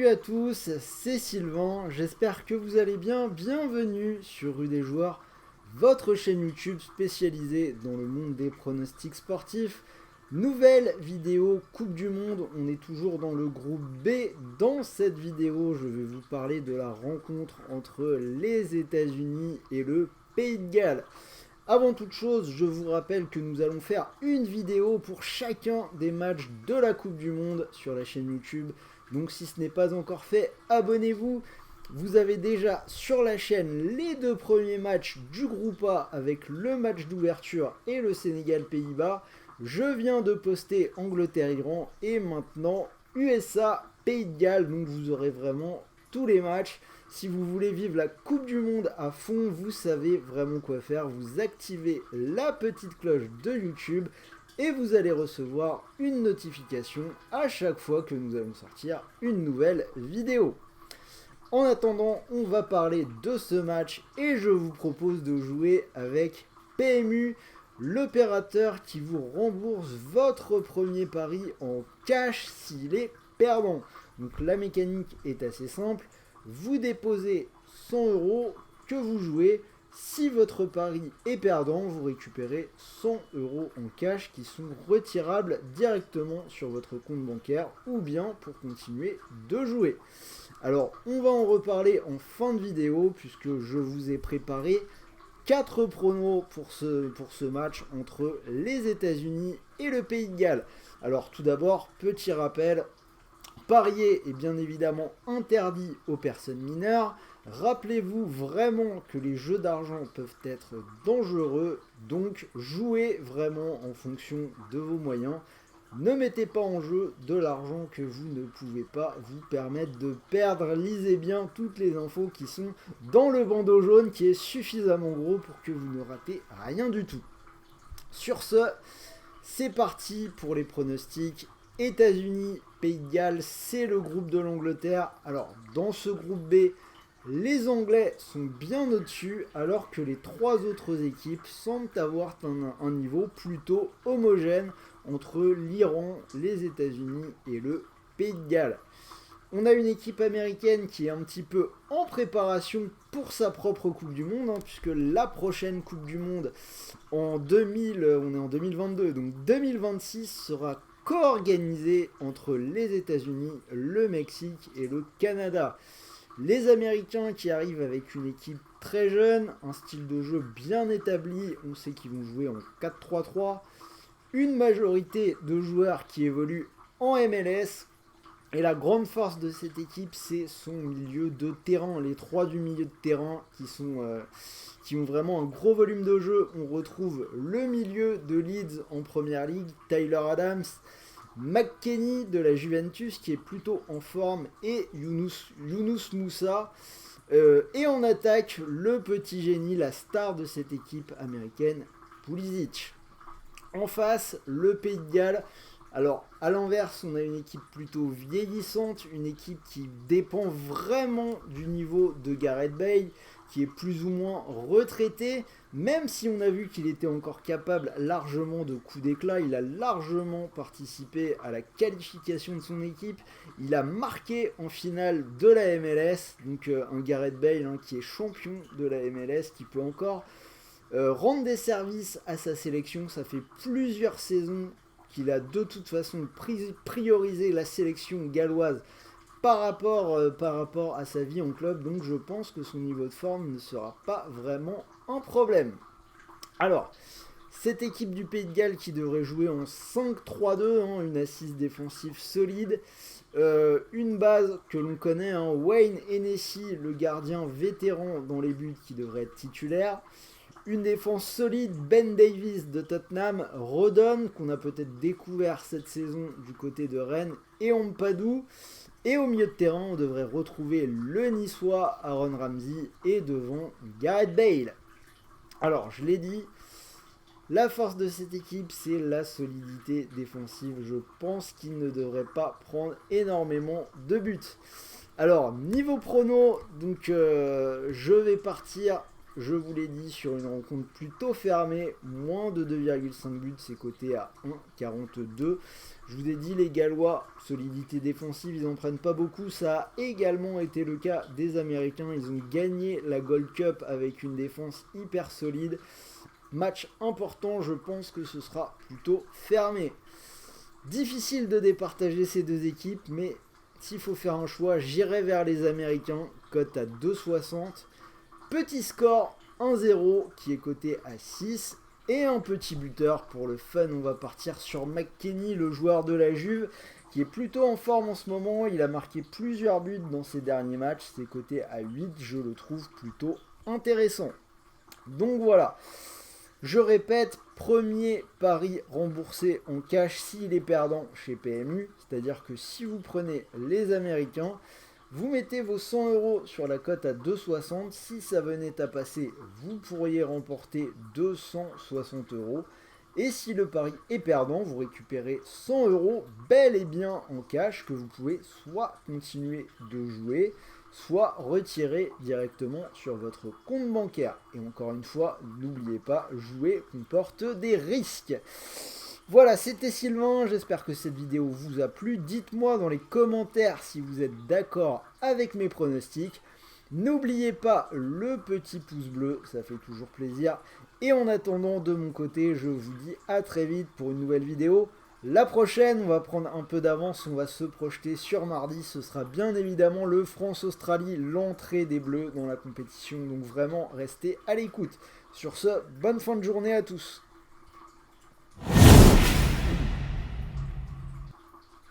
Salut à tous, c'est Sylvain, j'espère que vous allez bien. Bienvenue sur Rue des Joueurs, votre chaîne YouTube spécialisée dans le monde des pronostics sportifs. Nouvelle vidéo Coupe du Monde, on est toujours dans le groupe B. Dans cette vidéo, je vais vous parler de la rencontre entre les États-Unis et le Pays de Galles. Avant toute chose, je vous rappelle que nous allons faire une vidéo pour chacun des matchs de la Coupe du Monde sur la chaîne YouTube. Donc si ce n'est pas encore fait, abonnez-vous. Vous avez déjà sur la chaîne les deux premiers matchs du groupe A avec le match d'ouverture et le Sénégal-Pays-Bas. Je viens de poster Angleterre-Iran et maintenant USA-Pays de Galles. Donc vous aurez vraiment tous les matchs. Si vous voulez vivre la Coupe du Monde à fond, vous savez vraiment quoi faire. Vous activez la petite cloche de YouTube et vous allez recevoir une notification à chaque fois que nous allons sortir une nouvelle vidéo. En attendant, on va parler de ce match et je vous propose de jouer avec PMU, l'opérateur qui vous rembourse votre premier pari en cash s'il est perdant. Donc la mécanique est assez simple. Vous déposez 100 € que vous jouez. Si votre pari est perdant, vous récupérez 100 € en cash qui sont retirables directement sur votre compte bancaire ou bien pour continuer de jouer. Alors, on va en reparler en fin de vidéo puisque je vous ai préparé 4 pronos pour ce match entre les États-Unis et le Pays de Galles. Alors, tout d'abord, petit rappel. Parier est bien évidemment interdit aux personnes mineures. Rappelez-vous vraiment que les jeux d'argent peuvent être dangereux, donc jouez vraiment en fonction de vos moyens. Ne mettez pas en jeu de l'argent que vous ne pouvez pas vous permettre de perdre. Lisez bien toutes les infos qui sont dans le bandeau jaune qui est suffisamment gros pour que vous ne ratez rien du tout. Sur ce, c'est parti pour les pronostics. États-Unis, Pays de Galles, c'est le groupe de l'Angleterre. Alors, dans ce groupe B, les Anglais sont bien au-dessus, alors que les trois autres équipes semblent avoir un niveau plutôt homogène entre l'Iran, les États-Unis et le Pays de Galles. On a une équipe américaine qui est un petit peu en préparation pour sa propre Coupe du Monde, puisque la prochaine Coupe du Monde on est en 2022, donc 2026 sera co-organisée entre les États-Unis, le Mexique et le Canada. Les Américains qui arrivent avec une équipe très jeune, un style de jeu bien établi, on sait qu'ils vont jouer en 4-3-3, une majorité de joueurs qui évoluent en MLS. Et la grande force de cette équipe, c'est son milieu de terrain. Les trois du milieu de terrain qui ont vraiment un gros volume de jeu. On retrouve le milieu de Leeds en première ligue, Tyler Adams, McKennie de la Juventus qui est plutôt en forme et Younous Moussa. Et en attaque, le petit génie, la star de cette équipe américaine, Pulisic. En face, le Pays de Galles. Alors, à l'inverse, on a une équipe plutôt vieillissante, une équipe qui dépend vraiment du niveau de Gareth Bale, qui est plus ou moins retraité, même si on a vu qu'il était encore capable largement de coups d'éclat, il a largement participé à la qualification de son équipe, il a marqué en finale de la MLS, donc un Gareth Bale qui est champion de la MLS, qui peut encore rendre des services à sa sélection. Ça fait plusieurs saisons qu'il a de toute façon priorisé la sélection galloise par rapport à sa vie en club, donc je pense que son niveau de forme ne sera pas vraiment un problème. Alors, cette équipe du Pays de Galles qui devrait jouer en 5-3-2, une assise défensive solide, une base que l'on connaît, Wayne Hennessy, le gardien vétéran dans les buts qui devrait être titulaire. Une défense solide, Ben Davies de Tottenham, Rodon, qu'on a peut-être découvert cette saison du côté de Rennes, et Ampadu. Et au milieu de terrain, on devrait retrouver le Niçois Aaron Ramsey et devant Gareth Bale. Alors, je l'ai dit, la force de cette équipe, c'est la solidité défensive. Je pense qu'il ne devrait pas prendre énormément de buts. Alors, niveau prono, donc je vais partir je vous l'ai dit, sur une rencontre plutôt fermée, moins de 2,5 buts, c'est coté à 1,42. Je vous ai dit, les Gallois, solidité défensive, ils n'en prennent pas beaucoup. Ça a également été le cas des Américains. Ils ont gagné la Gold Cup avec une défense hyper solide. Match important, je pense que ce sera plutôt fermé. Difficile de départager ces deux équipes, mais s'il faut faire un choix, j'irai vers les Américains, cote à 2,60. Petit score 1-0 qui est coté à 6. Et un petit buteur pour le fun, on va partir sur McKennie, le joueur de la Juve, qui est plutôt en forme en ce moment. Il a marqué plusieurs buts dans ses derniers matchs, c'est coté à 8, je le trouve plutôt intéressant. Donc voilà, je répète, premier pari remboursé en cash s'il est perdant chez PMU, c'est-à-dire que si vous prenez les Américains, vous mettez vos 100 € sur la cote à 2,60. Si ça venait à passer, vous pourriez remporter 260 €. Et si le pari est perdant, vous récupérez 100 € bel et bien en cash que vous pouvez soit continuer de jouer, soit retirer directement sur votre compte bancaire. Et encore une fois, n'oubliez pas, jouer comporte des risques. Voilà, c'était Sylvain, j'espère que cette vidéo vous a plu. Dites-moi dans les commentaires si vous êtes d'accord avec mes pronostics. N'oubliez pas le petit pouce bleu, ça fait toujours plaisir. Et en attendant, de mon côté, je vous dis à très vite pour une nouvelle vidéo. La prochaine, on va prendre un peu d'avance, on va se projeter sur mardi. Ce sera bien évidemment le France-Australie, l'entrée des Bleus dans la compétition. Donc vraiment, restez à l'écoute. Sur ce, bonne fin de journée à tous.